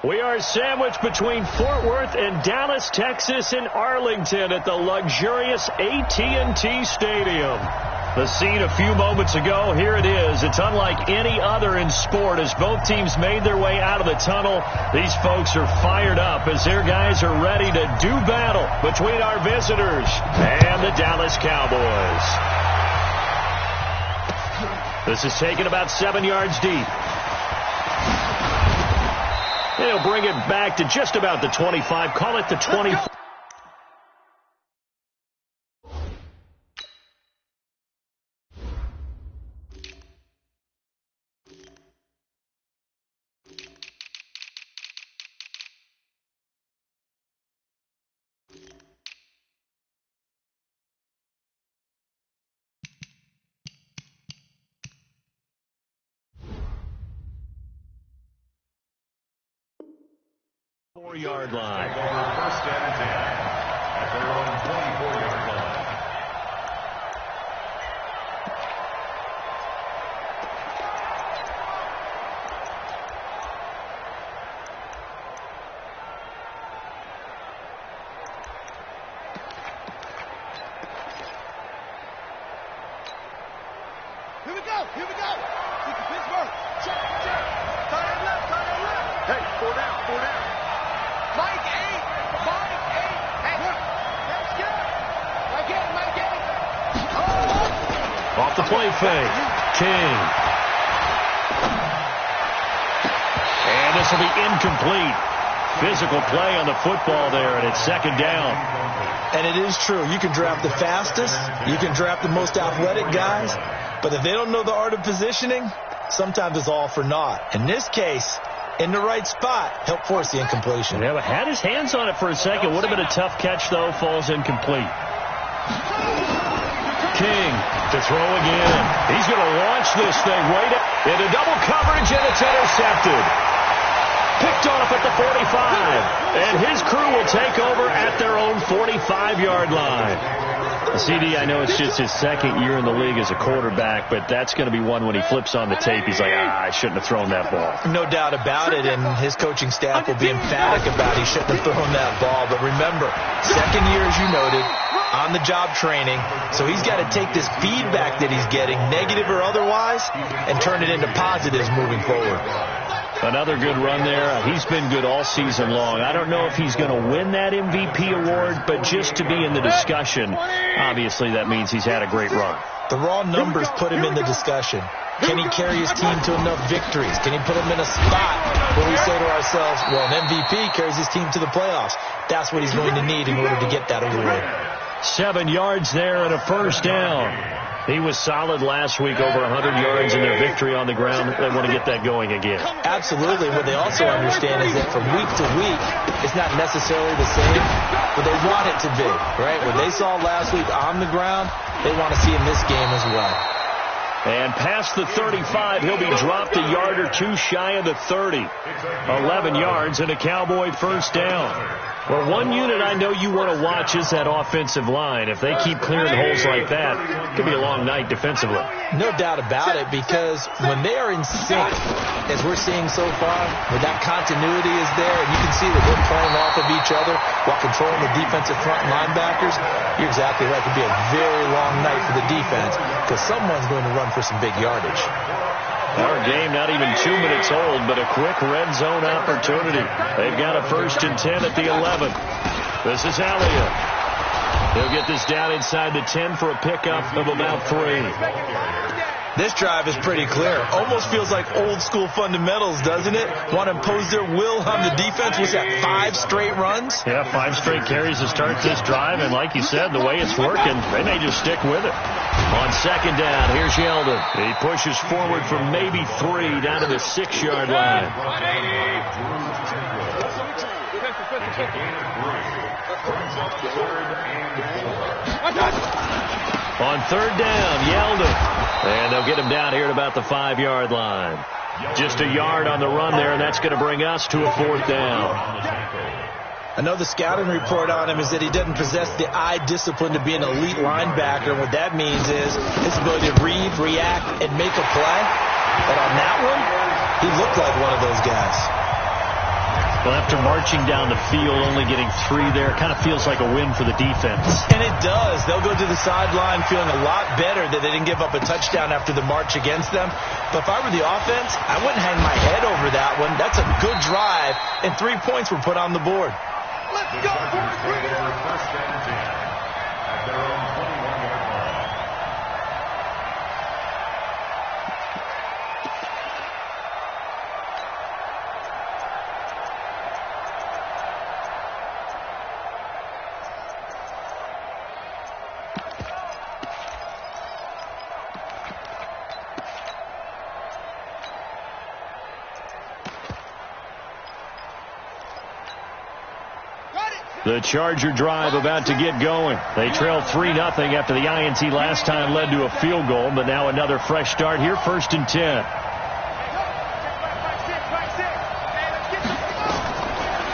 We are sandwiched between Fort Worth and Dallas, Texas, and Arlington at the luxurious AT&T Stadium. The scene a few moments ago, here it is. It's unlike any other in sport as both teams made their way out of the tunnel. These folks are fired up as their guys are ready to do battle between our visitors and the Dallas Cowboys. This is taken about 7 yards deep. They'll bring it back to just about the 25. Call it the 24. Yard line. First down and 10 at their own 24-yard line. Here we go. Look at Pittsburgh. Check. Turn left. Hey, 4 down. Mike 8. Hey, that's good. Mike 8. Oh. Off the play fake. King. And this will be incomplete. Physical play on the football there, and it's second down. And it is true. You can draft the fastest. You can draft the most athletic guys. But if they don't know the art of positioning, sometimes it's all for naught. In this case, in the right spot, help force the incompletion. Yeah, had his hands on it for a second. Would have been a tough catch, though. Falls incomplete. King to throw again. He's going to launch this thing right into double coverage, and it's intercepted. Picked off at the 45. And his crew will take over at their own 45-yard line. CD, I know it's just his second year in the league as a quarterback, but that's going to be one when he flips on the tape. He's like, I shouldn't have thrown that ball. No doubt about it, and his coaching staff will be emphatic about he shouldn't have thrown that ball. But remember, second year, as you noted, on-the-job training, so he's got to take this feedback that he's getting, negative or otherwise, and turn it into positives moving forward. Another good run there. He's been good all season long. I don't know if he's going to win that MVP award, but just to be in the discussion, obviously that means he's had a great run. The raw numbers put him in the discussion. Can he carry his team to enough victories? Can he put him in a spot where we say to ourselves, well, an MVP carries his team to the playoffs. That's what he's going to need in order to get that award. 7 yards there and a first down. He was solid last week, over 100 yards in their victory on the ground. They want to get that going again. Absolutely. What they also understand is that from week to week, it's not necessarily the same, but they want it to be, right? What they saw last week on the ground, they want to see in this game as well. And past the 35, he'll be dropped a yard or two shy of the 30. 11 yards and a Cowboy first down. Well, one unit I know you want to watch is that offensive line. If they keep clearing holes like that, it could be a long night defensively. No doubt about it, because when they are in sync, as we're seeing so far, where that continuity is there, and you can see that they're playing off of each other while controlling the defensive front linebackers, you're exactly right. It could be a very long night for the defense, because someone's going to run for some big yardage. Our game not even 2 minutes old, but a quick red zone opportunity. They've got a 1st and 10 at the 11. This is Elliott. He'll get this down inside the 10 for a pickup of about 3. This drive is pretty clear. Almost feels like old school fundamentals, doesn't it? Want to impose their will on the defense. Was that 5 straight runs? Yeah, 5 straight carries to start this drive. And like you said, the way it's working, they may just stick with it. On second down, here's Yeldon. He pushes forward from maybe 3 down to the 6-yard line. On third down, Yeldon. And they'll get him down here at about the 5-yard line. Just a yard on the run there, and that's going to bring us to a 4th down. I know the scouting report on him is that he doesn't possess the eye discipline to be an elite linebacker. What that means is his ability to read, react, and make a play. But on that one, he looked like one of those guys. Well, after marching down the field, only getting 3 there, kind of feels like a win for the defense. And it does. They'll go to the sideline feeling a lot better that they didn't give up a touchdown after the march against them. But if I were the offense, I wouldn't hang my head over that one. That's a good drive, and 3 points were put on the board. Let's go, First and 10 at their own 21-yard line. The Charger drive about to get going. They trail 3-0 after the INT last time led to a field goal, but now another fresh start here, 1st and 10.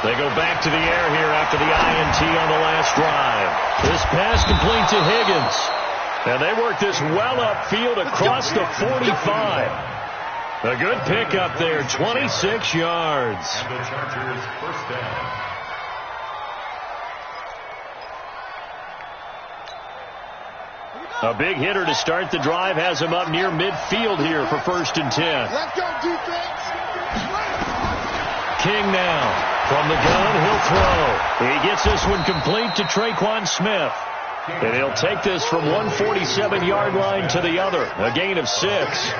They go back to the air here after the INT on the last drive. This pass complete to Higgins. And they work this well upfield across the 45. A good pickup there, 26 yards. And the Chargers first down. A big hitter to start the drive has him up near midfield here for 1st and 10. Let's go, defense. King now. From the gun, he'll throw. He gets this one complete to Traquan Smith. And he'll take this from 147-yard line to the other. A gain of 6.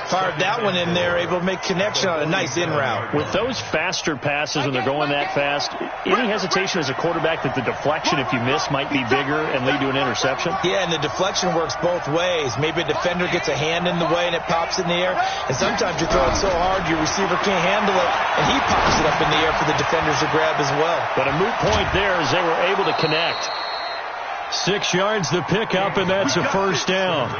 Fired that one in there, able to make connection on a nice in route. With those faster passes when they're going that fast, any hesitation as a quarterback that the deflection, if you miss, might be bigger and lead to an interception? Yeah, and the deflection works both ways. Maybe a defender gets a hand in the way and it pops in the air. And sometimes you throw it so hard your receiver can't handle it, and he pops it up in the air for the defenders to grab as well. But a moot point there as they were able to connect. 6 yards the pickup, and that's a 1st down.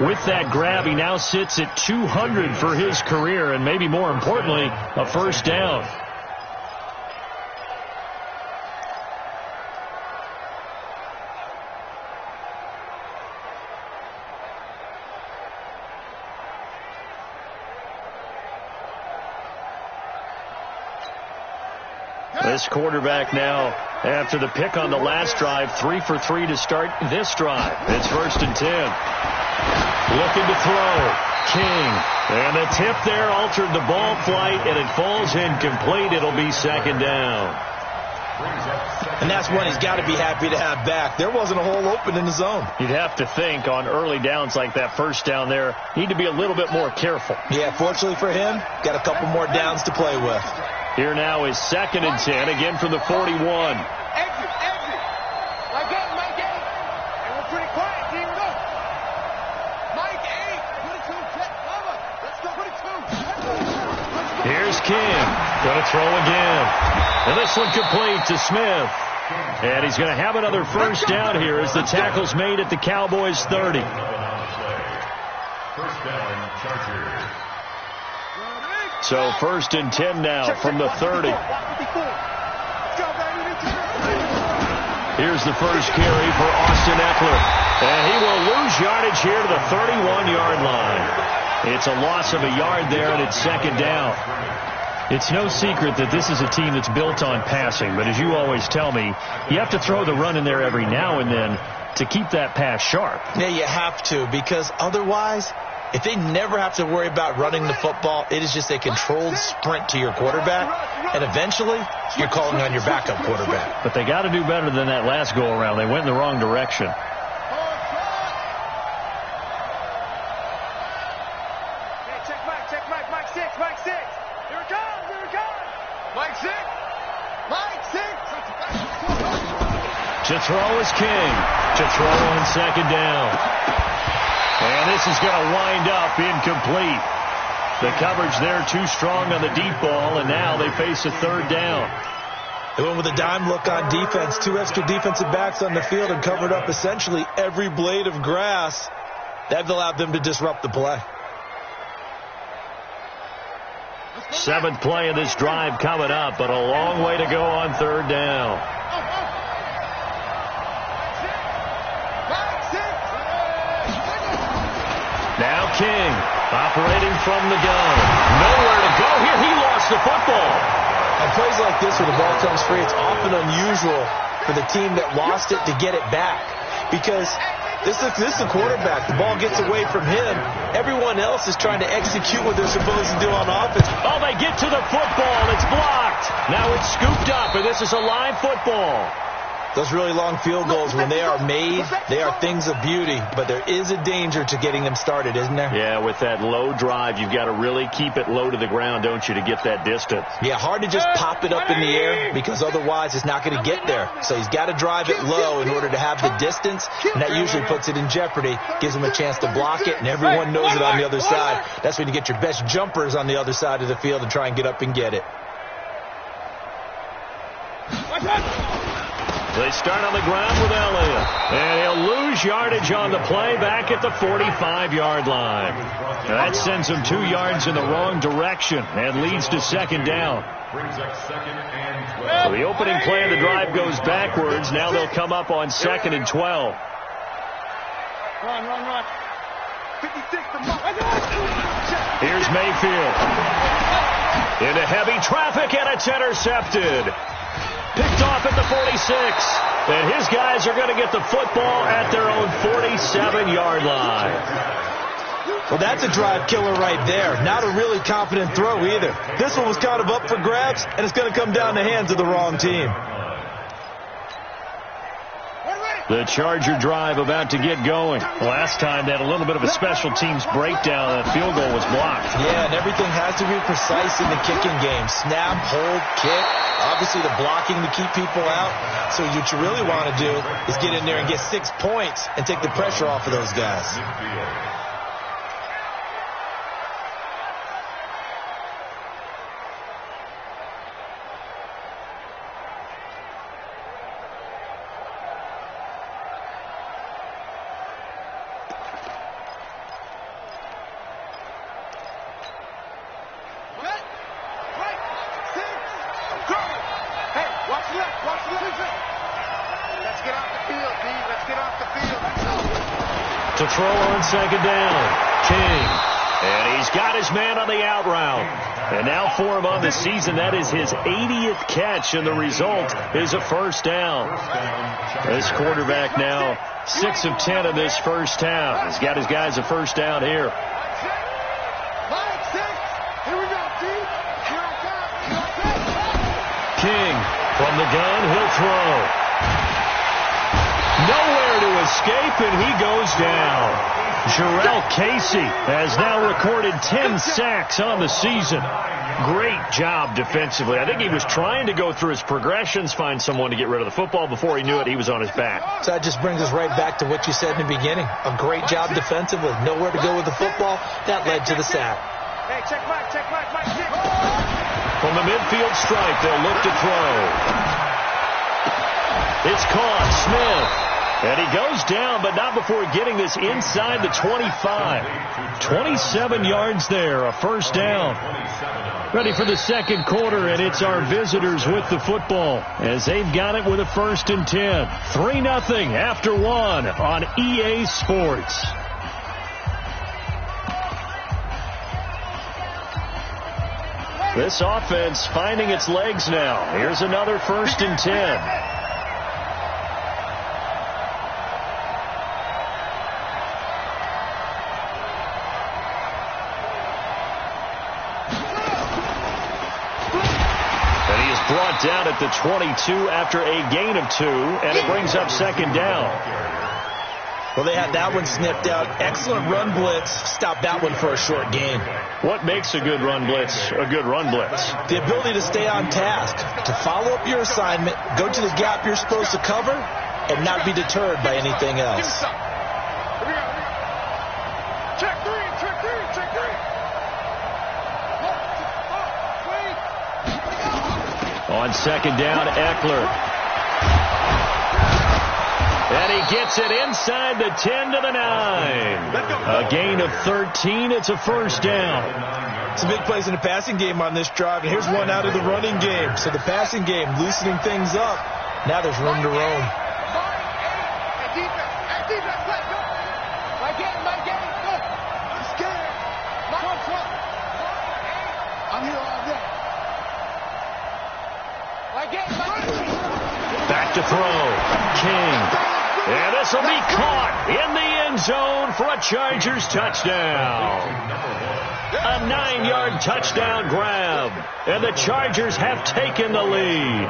With that grab, he now sits at 200 for his career, and maybe more importantly, a 1st down. This quarterback now, after the pick on the last drive, 3 for 3 to start this drive. It's 1st and 10. Looking to throw. King. And the tip there altered the ball flight, and it falls incomplete. It'll be 2nd down. And that's one he's got to be happy to have back. There wasn't a hole open in the zone. You'd have to think on early downs like that 1st down there, need to be a little bit more careful. Yeah, fortunately for him, got a couple more downs to play with. Here now is 2nd and 10, again from the 41. Exit. Mike 8. And we're pretty quiet, team. Go. Mike 8. 22. Check. Cover. Let's go. 22. Here's King. Going to throw again. And this one complete to Smith. And he's going to have another 1st down here as the tackle's made at the Cowboys 30. 1st down, Chargers. So 1st and 10 now from the 30. Here's the first carry for Austin Eckler. And he will lose yardage here to the 31-yard line. It's a loss of a yard there, and it's 2nd down. It's no secret that this is a team that's built on passing, but as you always tell me, you have to throw the run in there every now and then to keep that pass sharp. Yeah, you have to, because otherwise, if they never have to worry about running the football, it is just a controlled sprint to your quarterback, and eventually, you're calling on your backup quarterback. But they got to do better than that last go-around. They went in the wrong direction. Check Mike 6. Here it comes. Mike 6. To throw is King. To throw on 2nd down. And this is going to wind up incomplete. The coverage there too strong on the deep ball, and now they face a 3rd down. They went with a dime look on defense. 2 extra defensive backs on the field and covered up essentially every blade of grass. That allowed them to disrupt the play. 7th play of this drive coming up, but a long way to go on 3rd down. Now King, operating from the gun. Nowhere to go here. He lost the football. On plays like this where the ball comes free, it's often unusual for the team that lost it to get it back. Because this is the quarterback. The ball gets away from him. Everyone else is trying to execute what they're supposed to do on offense. Oh, they get to the football. It's blocked. Now it's scooped up, and this is a live football. Those really long field goals, when they are made, they are things of beauty. But there is a danger to getting them started, isn't there? Yeah, with that low drive, you've got to really keep it low to the ground, don't you, to get that distance. Yeah, hard to just pop it up in the air because otherwise it's not going to get there. So he's got to drive it low in order to have the distance, and that usually puts it in jeopardy, gives him a chance to block it, and everyone knows it on the other side. That's when you get your best jumpers on the other side of the field and try and get up and get it. They start on the ground with Elliott. And he'll lose yardage on the play back at the 45-yard line. That sends him 2 yards in the wrong direction and leads to second down. So the opening play of the drive goes backwards. Now they'll come up on 2nd and 12. Run. 56 to Mark. Here's Mayfield. Into heavy traffic, and it's intercepted. Picked off at the 46. And his guys are going to get the football at their own 47-yard line. Well, that's a drive killer right there. Not a really confident throw either. This one was kind of up for grabs, and it's going to come down the hands of the wrong team. The Charger drive about to get going. Last time they had a little bit of a special teams breakdown. That field goal was blocked. Yeah, and everything has to be precise in the kicking game. Snap, hold, kick. Obviously the blocking to keep people out. So what you really want to do is get in there and get 6 points and take the pressure off of those guys. To throw on second down, King. And he's got his man on the out route. And now for him on the season, that is his 80th catch, and the result is a first down. This quarterback now 6 of 10 in this first half. He's got his guys a first down here. King from the gun, he'll throw. Nowhere to escape, and he goes down. Jurrell Casey has now recorded 10 sacks on the season. Great job defensively. I think he was trying to go through his progressions, find someone to get rid of the football. Before he knew it, he was on his back. So that just brings us right back to what you said in the beginning. A great job defensively. Nowhere to go with the football. That led to the sack. Hey, check Mike. From the midfield stripe, they'll look to throw. It's caught. Smith. And he goes down, but not before getting this inside the 25. 27 yards there, a first down. Ready for the second quarter, and it's our visitors with the football as they've got it with a 1st and 10. 3-0 after 1 on EA Sports. This offense finding its legs now. Here's another 1st and 10. Brought down at the 22 after a gain of 2, and it brings up second down. Well, they had that one snipped out. Excellent run blitz. Stopped that one for a short gain. What makes a good run blitz a good run blitz? The ability to stay on task, to follow up your assignment, go to the gap you're supposed to cover, and not be deterred by anything else. Check three. On second down, Eckler. And he gets it inside the 10 to the 9. A gain of 13. It's a first down. Some big plays in the passing game on this drive. And here's one out of the running game. So the passing game loosening things up. Now there's room to roam. throw. King. And this will be caught in the end zone for a Chargers touchdown. A 9-yard touchdown grab. And the Chargers have taken the lead.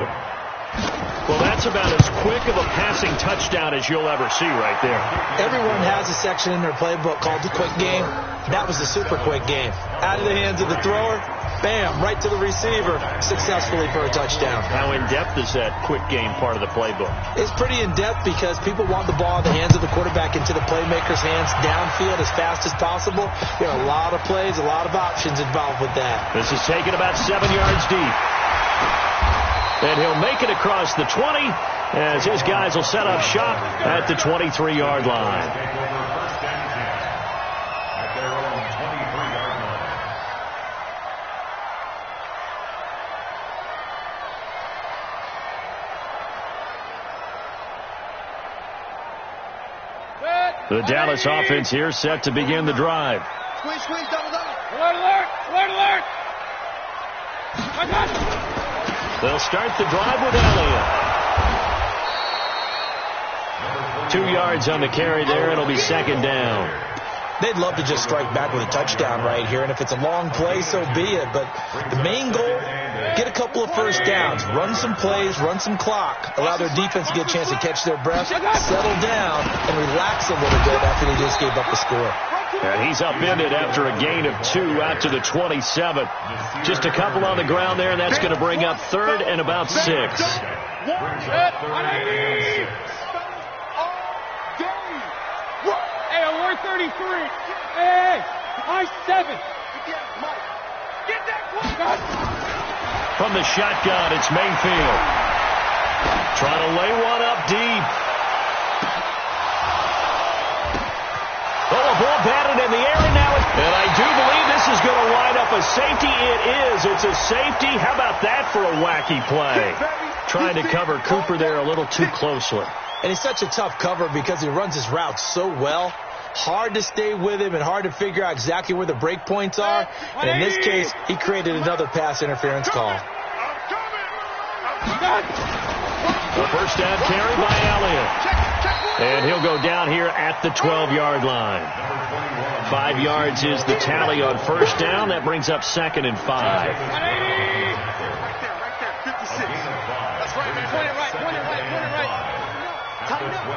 Well, that's about as quick of a passing touchdown as you'll ever see right there. Everyone has a section in their playbook called the quick game. That was the super quick game. Out of the hands of the thrower, bam, right to the receiver, successfully for a touchdown. How in-depth is that quick game part of the playbook? It's pretty in-depth because people want the ball in the hands of the quarterback into the playmaker's hands downfield as fast as possible. There are a lot of plays, a lot of options involved with that. This is taken about 7 yards deep. And he'll make it across the 20 as his guys will set up shop at the 23-yard line. At their own 23-yard line. The Dallas offense here set to begin the drive. Squeeze, squeeze, double, double. Alert, alert, alert, alert. I got it. They'll start the drive with Elliott. 2 yards on the carry there. It'll be second down. They'd love to just strike back with a touchdown right here, and if it's a long play, so be it. But the main goal, get a couple of first downs, run some plays, run some clock, allow their defense to get a chance to catch their breath, settle down, and relax a little bit after they just gave up the score. And he's upended after a gain of 2 out to the 27. Just a couple on the ground there, and that's going to bring up third and about 6. Hey, alert 33. Hey, I-7. Get that clock. From the shotgun, it's Mayfield. Trying to lay one up deep. Oh, a ball batted in the air, and now and I do believe this is going to wind up a safety. It is. It's a safety. How about that for a wacky play? Trying to cover Cooper there a little too closely. And he's such a tough cover because he runs his route so well. Hard to stay with him and hard to figure out exactly where the break points are. And in this case, he created another pass interference call. The first down carry by Elliott. And he'll go down here at the 12-yard line. 5 yards is the tally on first down. That brings up second and 5. Right there, 56. That's right, man. Point it right, point it right, point it right. Tighten up.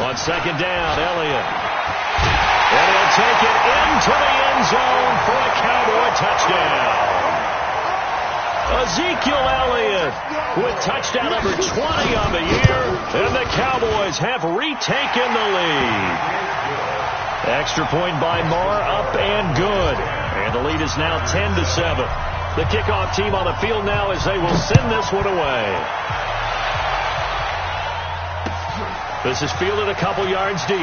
On second down, Elliott. And he'll take it into the end zone for a Cowboy touchdown. Ezekiel Elliott with touchdown number 20 on the year, and the Cowboys have retaken the lead. Extra point by Moore, up and good. And the lead is now 10-7. The kickoff team on the field now as they will send this one away. This is fielded a couple yards deep.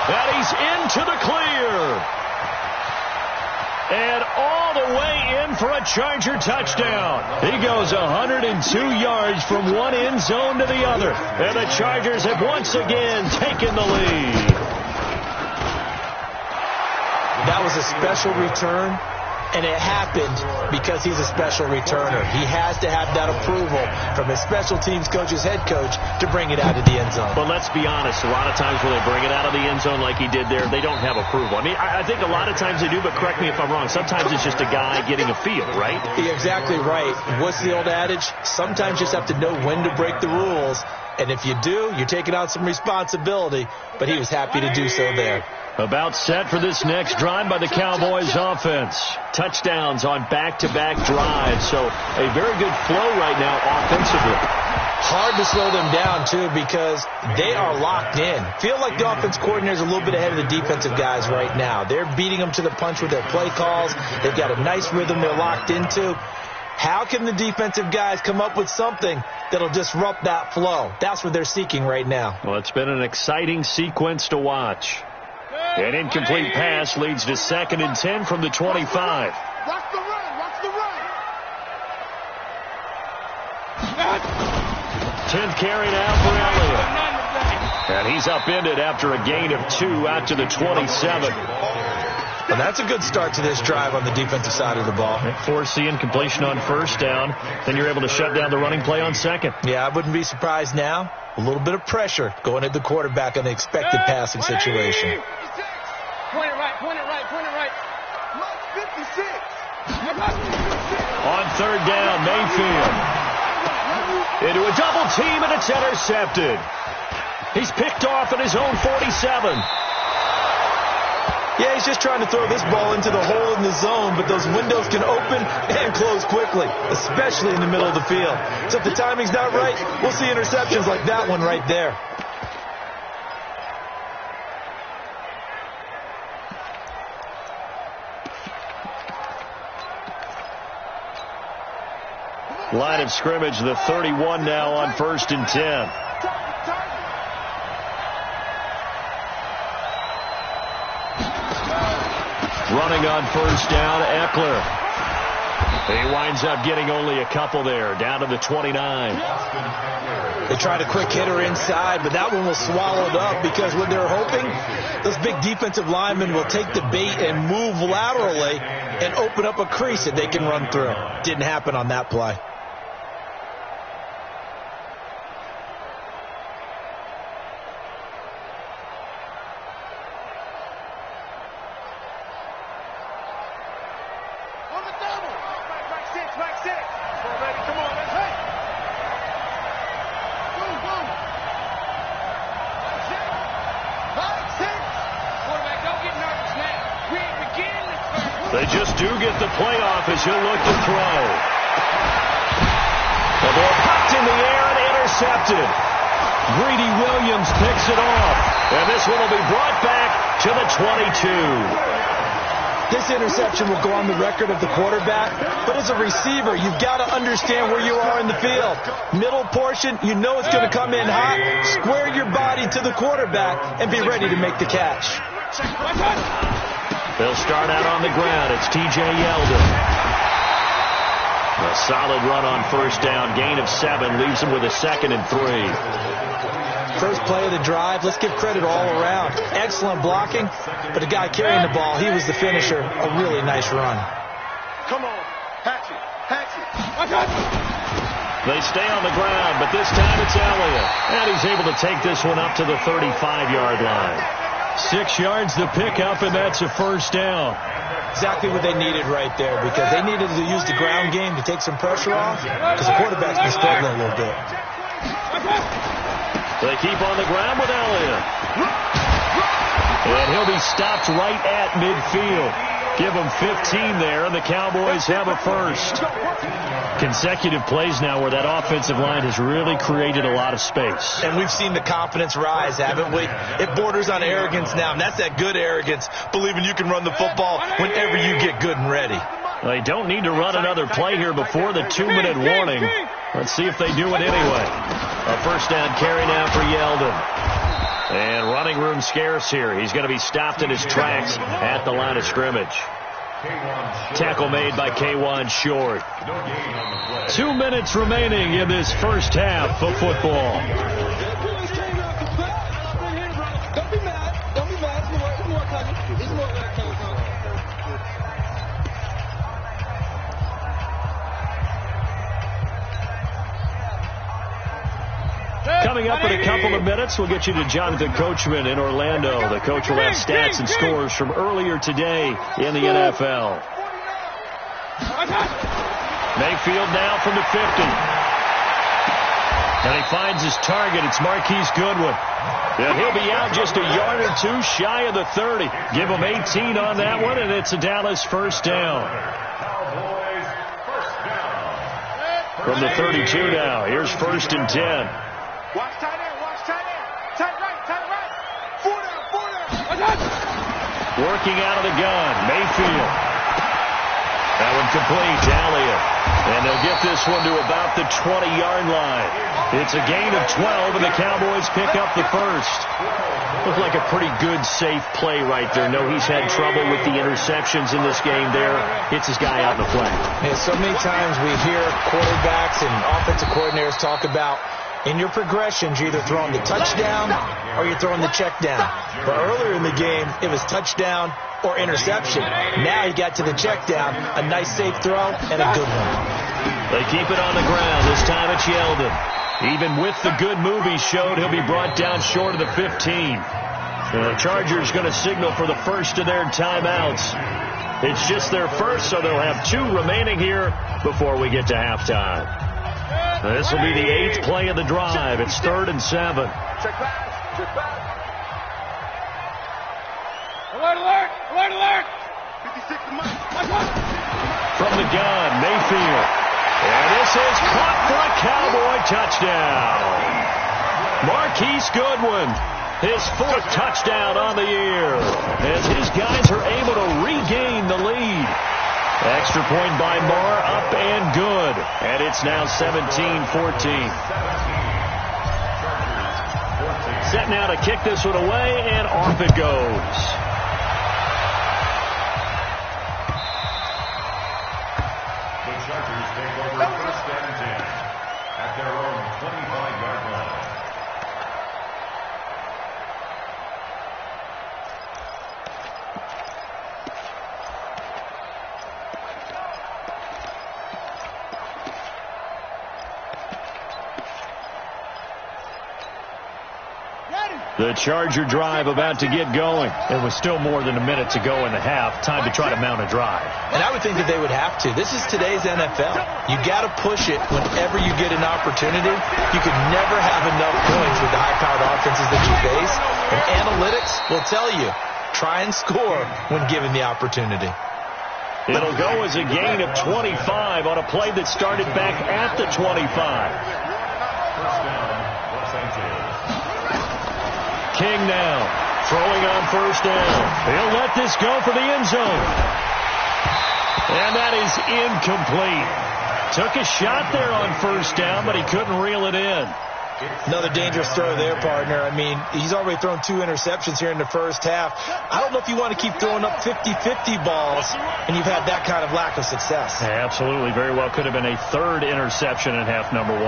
And he's into the clear. And all the way in for a Charger touchdown. He goes 102 yards from one end zone to the other. And the Chargers have once again taken the lead. That was a special return. And it happened because he's a special returner. He has to have that approval from his special teams coach's head coach to bring it out of the end zone. But let's be honest, a lot of times when they bring it out of the end zone like he did there, they don't have approval. I mean, I think a lot of times they do, but correct me if I'm wrong. Sometimes it's just a guy getting a feel, right? You're exactly right. What's the old adage? Sometimes you just have to know when to break the rules. And if you do, you're taking on some responsibility. But he was happy to do so there. About set for this next drive by the Cowboys offense. Touchdowns on back-to-back drives. So a very good flow right now offensively. Hard to slow them down, too, because they are locked in. Feel like the offense coordinator is a little bit ahead of the defensive guys right now. They're beating them to the punch with their play calls. They've got a nice rhythm they're locked into. How can the defensive guys come up with something that'll disrupt that flow? That's what they're seeking right now. Well, it's been an exciting sequence to watch. An incomplete pass leads to 2nd and 10 from the 25. Watch the run, watch the run. 10th carry now for Elliott. And he's upended after a gain of 2 out to the 27. Well, that's a good start to this drive on the defensive side of the ball. Forcing completion on first down. Then you're able to shut down the running play on second. Yeah, I wouldn't be surprised now. A little bit of pressure going at the quarterback in the expected passing situation. Point it right, point it right, point it right. Mike 56. On third down, Mayfield. Into a double team, and it's intercepted. He's picked off at his own 47. Yeah, he's just trying to throw this ball into the hole in the zone, but those windows can open and close quickly, especially in the middle of the field. So if the timing's not right, we'll see interceptions like that one right there. Line of scrimmage, the 31 now on 1st and 10. Running on first down, Eckler. He winds up getting only a couple there, down to the 29. They tried a quick hitter inside, but that one was swallowed up because what they're hoping, those big defensive linemen will take the bait and move laterally and open up a crease that they can run through. Didn't happen on that play. They just do get the playoff as he'll look to throw. The ball popped in the air and intercepted. Greedy Williams picks it off. And this one will be brought back to the 22. This interception will go on the record of the quarterback, but as a receiver, you've got to understand where you are in the field. Middle portion, you know it's going to come in hot. Square your body to the quarterback and be ready to make the catch. They'll start out on the ground. It's T.J. Yeldon. A solid run on first down. Gain of 7 leaves him with a 2nd and 3. First play of the drive. Let's give credit all around. Excellent blocking, but the guy carrying the ball, he was the finisher. A really nice run. Come on. Hatch it. Hatch it. They stay on the ground, but this time it's Elliott. And he's able to take this one up to the 35-yard line. 6 yards the pickup, and that's a first down. Exactly what they needed right there, because they needed to use the ground game to take some pressure off, because the quarterback's been struggling a little bit. They keep on the ground with Elliott. And he'll be stopped right at midfield. Give them 15 there, and the Cowboys have a first. Consecutive plays now where that offensive line has really created a lot of space. And we've seen the confidence rise, haven't we? It borders on arrogance now, and that's that good arrogance, believing you can run the football whenever you get good and ready. They don't need to run another play here before the 2-minute warning. Let's see if they do it anyway. A first down carry now for Yeldon. And running room scarce here. He's going to be stopped in his tracks at the line of scrimmage. Tackle made by K'Wan Short. 2 minutes remaining in this first half of football. Don't be mad. Don't be mad. It's more coming. It's more coming. Coming up in a couple of minutes, we'll get you to Jonathan Coachman in Orlando. The coach will have stats and scores from earlier today in the NFL. Mayfield now from the 50. And he finds his target. It's Marquise Goodwin. And he'll be out just a yard or two shy of the 30. Give him 18 on that one, and it's a Dallas first down. From the 32 now, here's 1st and 10. Watch tight end. Watch tight end. Tight right. Tight right. 4 down. Working out of the gun, Mayfield. That one complete to Elliott. And they'll get this one to about the 20-yard line. It's a gain of 12, and the Cowboys pick up the first. Looked like a pretty good, safe play right there. No, he's had trouble with the interceptions in this game there. Hits his guy out in the flat. And so many times we hear quarterbacks and offensive coordinators talk about in your progressions, you're either throwing the touchdown or you're throwing the check down. But earlier in the game, it was touchdown or interception. Now he got to the check down, a nice safe throw, and a good one. They keep it on the ground. This time it's Yeldon. Even with the good move he showed, he'll be brought down short of the 15. The Chargers going to signal for the first of their timeouts. It's just their first, so they'll have 2 remaining here before we get to halftime. This will be the 8th play of the drive. It's 3rd and 7. Check back. Check back. Alert, alert. Alert, alert. 56 to Mike. From the gun, Mayfield. And this is caught for a Cowboy touchdown. Marquise Goodwin, his 4th touchdown on the year, as his guys are able to regain the lead. Extra point by Marr, up and good. And it's now 17-14. Set now to kick this one away, and off it goes. The Chargers take over 1st and 10 at their own 25-yard line. The Charger drive about to get going. It was still more than a minute to go in the half. Time to try to mount a drive. And I would think that they would have to. This is today's NFL. You got to push it whenever you get an opportunity. You could never have enough points with the high-powered offenses that you face. And analytics will tell you, try and score when given the opportunity. It'll go as a gain of 25 on a play that started back at the 25. First down, Los Angeles. King now, throwing on 1st down. He'll let this go for the end zone. And that is incomplete. Took a shot there on 1st down, but he couldn't reel it in. Another dangerous throw there, partner. I mean, he's already thrown 2 interceptions here in the first half. I don't know if you want to keep throwing up 50-50 balls, and you've had that kind of lack of success. Absolutely. Very well could have been a 3rd interception in half number 1.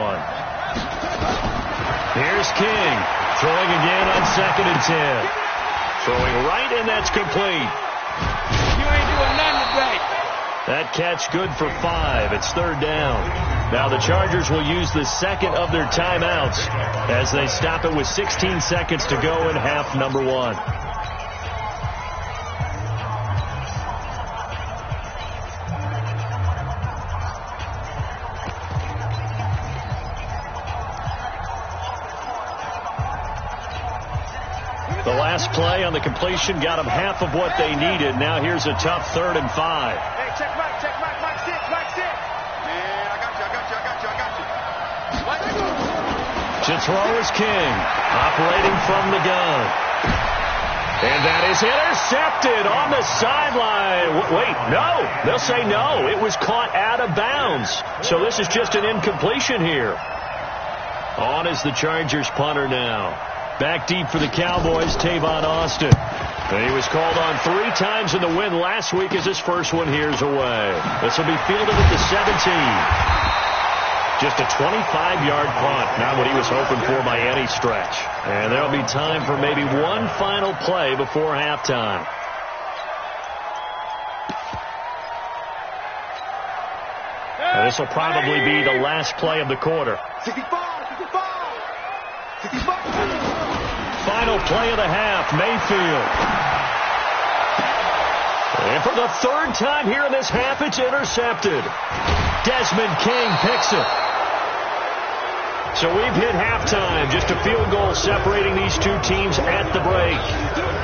Here's King. Throwing again on 2nd and 10. Throwing right, and that's complete. You ain't doing nothing today. That catch good for 5. It's 3rd down. Now the Chargers will use the 2nd of their timeouts as they stop it with 16 seconds to go in half number 1. The last play on the completion got them half of what they needed. Now here's a tough 3rd and 5. Hey, check Mike, Mike 6, Mike 6. Yeah, I got you. To throw is King, operating from the gun. And that is intercepted on the sideline. Wait, no. They'll say no. It was caught out of bounds. So this is just an incompletion here. On is the Chargers punter now. Back deep for the Cowboys, Tavon Austin. He was called on 3 times in the win last week as his first one here's away. This will be fielded at the 17. Just a 25-yard punt, not what he was hoping for by any stretch. And there'll be time for maybe one final play before halftime. And this will probably be the last play of the quarter. 65. Final play of the half, Mayfield. And for the 3rd time here in this half, it's intercepted. Desmond King picks it. So we've hit halftime, just a field goal separating these 2 teams at the break.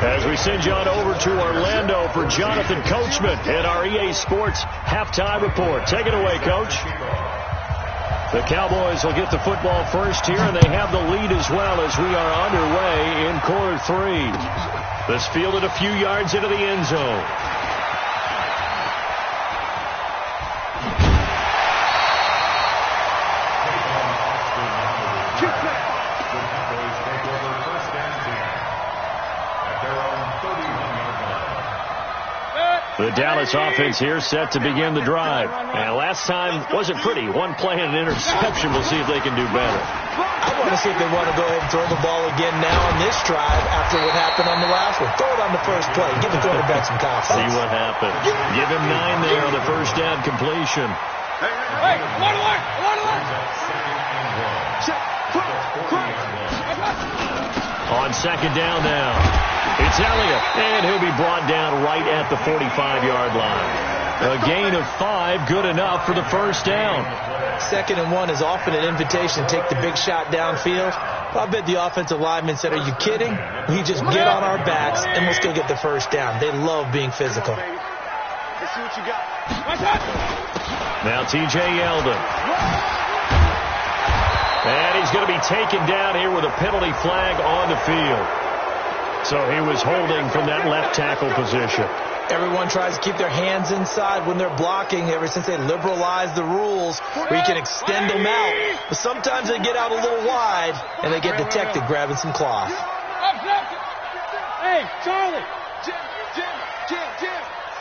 As we send you on over to Orlando for Jonathan Coachman in our EA Sports Halftime Report. Take it away, Coach. The Cowboys will get the football first here, and they have the lead as well as we are underway in quarter 3. This fielded a few yards into the end zone. The Dallas offense here set to begin the drive. And last time wasn't pretty. One play and an interception. We'll see if they can do better. I want to see if they want to go ahead and throw the ball again now on this drive after what happened on the last one. Throw it on the first play. Give the quarterback some confidence. See what happens. Give him 9 there on the first down completion. Hey, one alert! On second down now, it's Elliott, and he'll be brought down right at the 45-yard line. A gain of 5, good enough for the first down. 2nd and 1 is often an invitation to take the big shot downfield. I bet the offensive lineman said, are you kidding? We just get on our backs, and let's go get the first down. They love being physical. Let's see what you got. Now T.J. Yeldon. And he's going to be taken down here with a penalty flag on the field. So he was holding from that left tackle position. Everyone tries to keep their hands inside when they're blocking ever since they liberalized the rules where you can extend them out. But sometimes they get out a little wide and they get detected grabbing some cloth. Hey, Charlie. Jim.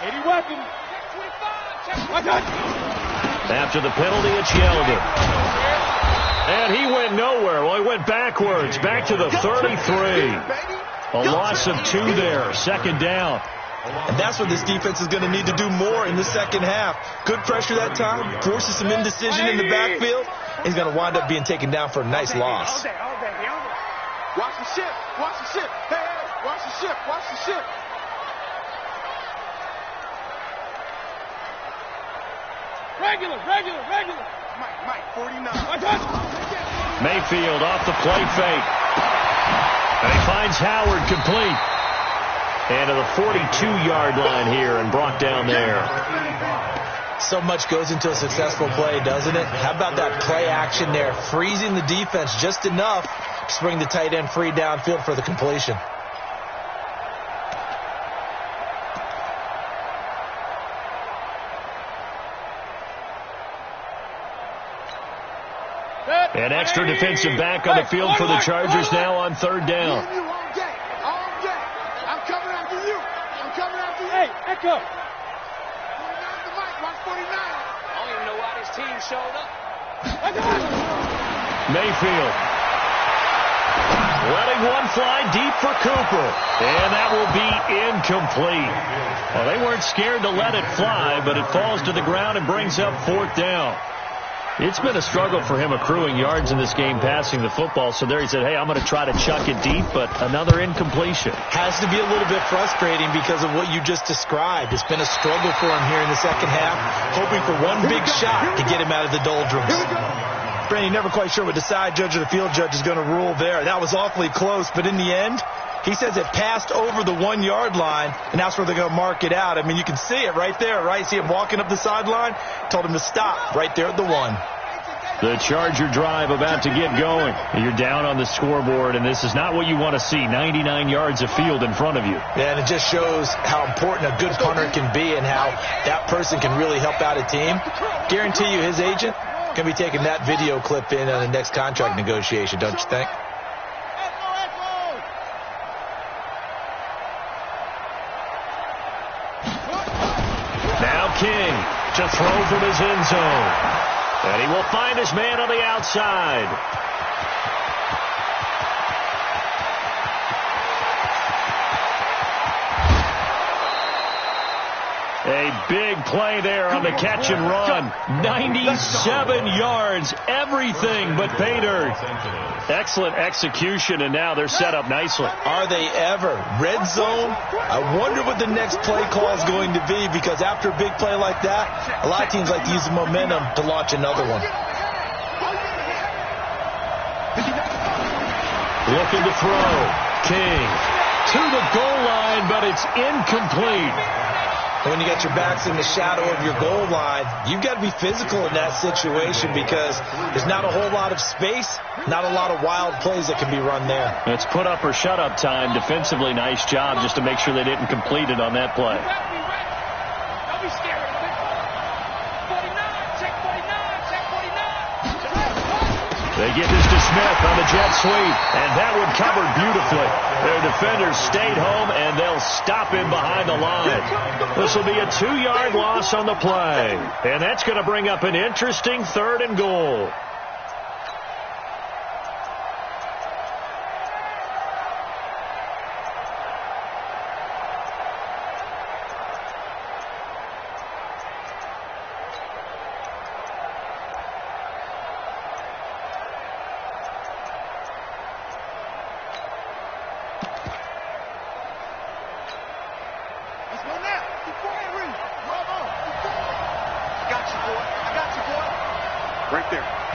80 weapon. After the penalty, it's Yeldon. And he went nowhere. Well, he went backwards, back to the 33. A loss of 2 there, 2nd down. And that's what this defense is going to need to do more in the second half. Good pressure that time, forces some indecision in the backfield. He's going to wind up being taken down for a nice loss. Watch the ship. Hey, watch the ship. Regular. Mike, 49. Mayfield off the play fake. And he finds Howard complete. And to the 42-yard line here and brought down there. So much goes into a successful play, doesn't it? How about that play action there? Freezing the defense just enough to bring the tight end free downfield for the completion. An extra defensive back on the field for the Chargers now on 3rd down. I'm coming after you. Hey, Echo. 49 to Mike. Watch 49. I don't even know why this team showed up. Mayfield letting one fly deep for Cooper. And that will be incomplete. Well, they weren't scared to let it fly, but it falls to the ground and brings up 4th down. It's been a struggle for him accruing yards in this game passing the football. So there he said, hey, I'm going to try to chuck it deep, but another incompletion. Has to be a little bit frustrating because of what you just described. It's been a struggle for him here in the second half, hoping for one big shot to get him out of the doldrums. Brandon, never quite sure what the side judge or the field judge is going to rule there. That was awfully close, but in the end, he says it passed over the 1-yard line, and that's where they're going to mark it out. I mean, you can see it right there, right? See him walking up the sideline? Told him to stop right there at the 1. The Charger drive about to get going. You're down on the scoreboard, and this is not what you want to see. 99 yards of field in front of you. Yeah, and it just shows how important a good punter can be and how that person can really help out a team. Guarantee you his agent can be taking that video clip in on the next contract negotiation, don't you think? Now King to throw from his end zone. And he will find his man on the outside. A big play there on the catch and run. 97 yards, everything but pay dirt. Excellent execution, and now they're set up nicely. Are they ever? Red zone? I wonder what the next play call is going to be, because after a big play like that, a lot of teams like to use the momentum to launch another one. Looking to throw. King to the goal line, but it's incomplete. When you got your backs in the shadow of your goal line, you've got to be physical in that situation because there's not a whole lot of space, not a lot of wild plays that can be run there. It's put up or shut up time. Defensively, nice job just to make sure they didn't complete it on that play. Don't be scared. 49, check 49, check 49. They get this to Smith on the jet sweep, and that one covered beautifully. Their defenders stayed home, and they'll stop him behind the line. This will be a 2-yard loss on the play, and that's going to bring up an interesting 3rd and goal.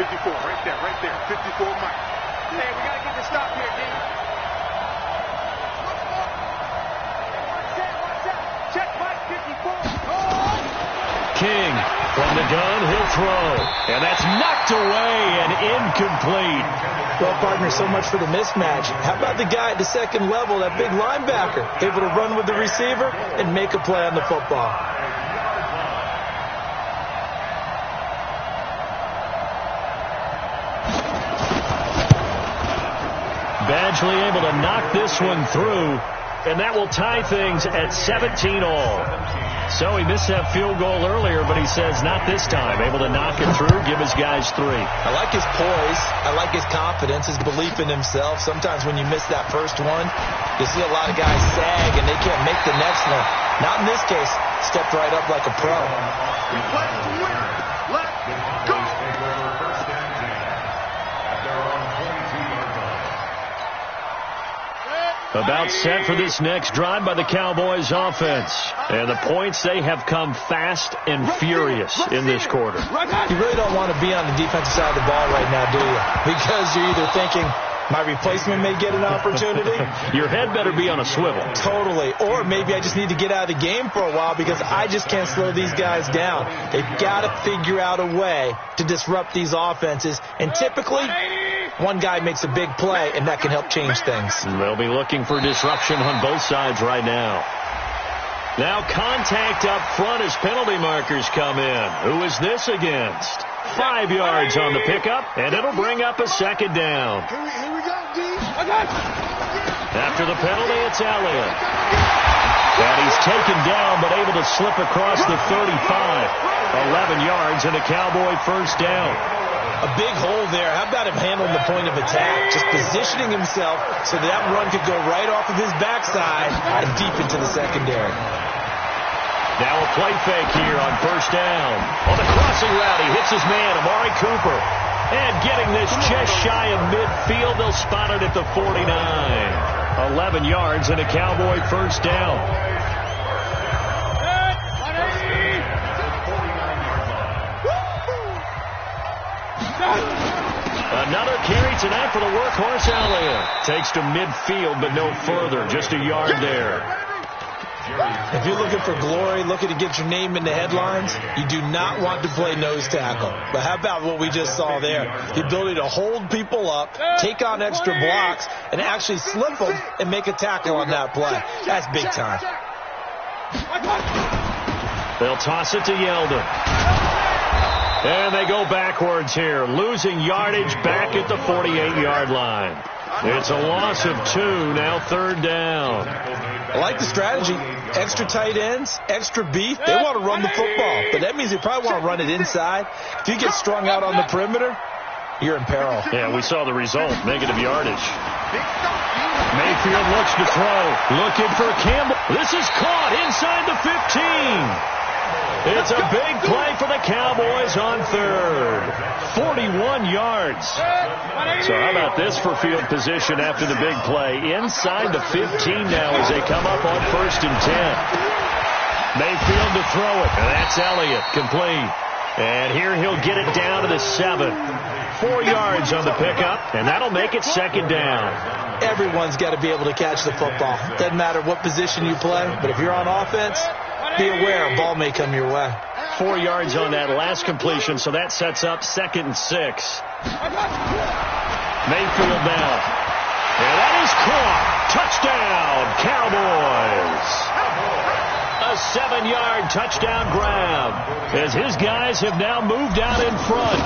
54, right there. 54, Mike. Hey, we got to get the stop here, D. Watch out. Check Mike, 54. King from the gun, he'll throw. And that's knocked away and incomplete. Well, partner, so much for the mismatch. How about the guy at the second level, that big linebacker, able to run with the receiver and make a play on the football? Badgley able to knock this one through, and that will tie things at 17 all. So he missed that field goal earlier, but he says not this time. Able to knock it through, give his guys 3. I like his poise. I like his confidence, his belief in himself. Sometimes when you miss that first one, you see a lot of guys sag and they can't make the next one. Not in this case. Stepped right up like a pro. Let's win. Let's go. First and 10 at their own 22-yard line. About set for this next drive by the Cowboys offense. And the points, they have come fast and furious in this quarter. You really don't want to be on the defensive side of the ball right now, do you? Because you're either thinking, my replacement may get an opportunity. Your head better be on a swivel. Totally. Or maybe I just need to get out of the game for a while because I just can't slow these guys down. They've got to figure out a way to disrupt these offenses. And typically, one guy makes a big play, and that can help change things. They'll be looking for disruption on both sides right now. Now contact up front as penalty markers come in. Who is this against? 5 yards on the pickup, and it'll bring up a second down. Here we go, D. After the penalty, it's Elliott. And he's taken down, but able to slip across the 35. 11 yards and a Cowboy first down. A big hole there. How about him handling the point of attack? Just positioning himself so that run could go right off of his backside and deep into the secondary. Now a play fake here on first down. On the crossing route, he hits his man, Amari Cooper. And getting this just shy of midfield, they'll spot it at the 49. 11 yards and a Cowboy first down. Another carry tonight for the workhorse Elliott. Takes to midfield, but no further. Just a yard there. If you're looking for glory, looking to get your name in the headlines, you do not want to play nose tackle. But how about what we just saw there? The ability to hold people up, take on extra blocks, and actually slip them and make a tackle on that play. That's big time. They'll toss it to Yeldon. And they go backwards here, losing yardage back at the 48-yard line. It's a loss of 2, now third down. I like the strategy. Extra tight ends, extra beef. They want to run the football, but that means they probably want to run it inside. If you get strung out on the perimeter, you're in peril. Yeah, we saw the result, negative yardage. Mayfield looks to throw, looking for Campbell. This is caught inside the 15. It's a big play for the Cowboys on third. 41 yards. So how about this for field position after the big play? Inside the 15 now as they come up on first and 10. Mayfield to throw it. And that's Elliott, complete. And here he'll get it down to the 7. 4 yards on the pickup, and that'll make it second down. Everyone's got to be able to catch the football. Doesn't matter what position you play, but if you're on offense, be aware a ball may come your way. 4 yards on that last completion, so that sets up 2nd and 6. Mayfield now. And that is caught. Touchdown, Cowboys. A 7-yard touchdown grab as his guys have now moved out in front.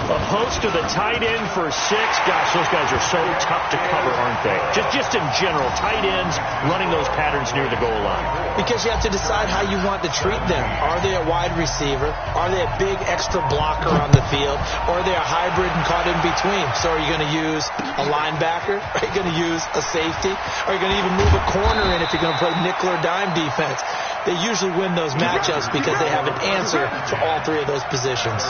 A post to the tight end for 6. Gosh, those guys are so tough to cover, aren't they? Just in general, tight ends running those patterns near the goal line. Because you have to decide how you want to treat them. Are they a wide receiver? Are they a big extra blocker on the field? Or are they a hybrid and caught in between? So are you going to use a linebacker? Are you going to use a safety? Are you going to even move a corner in if you're going to play nickel or dime defense? They usually win those matchups because they have an answer for all 3 of those positions.